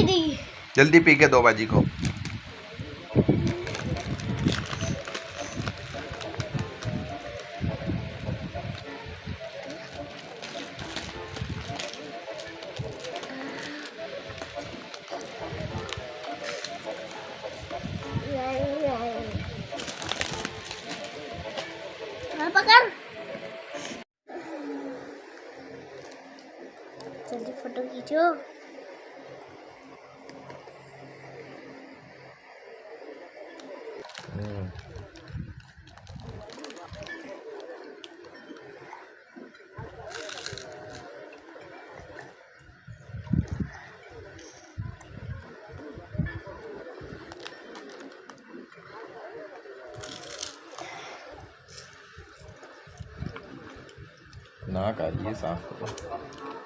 दी। जल्दी पी के दो बाजी को। पकड़, जल्दी फोटो खींचो। ना करिए साफ करो।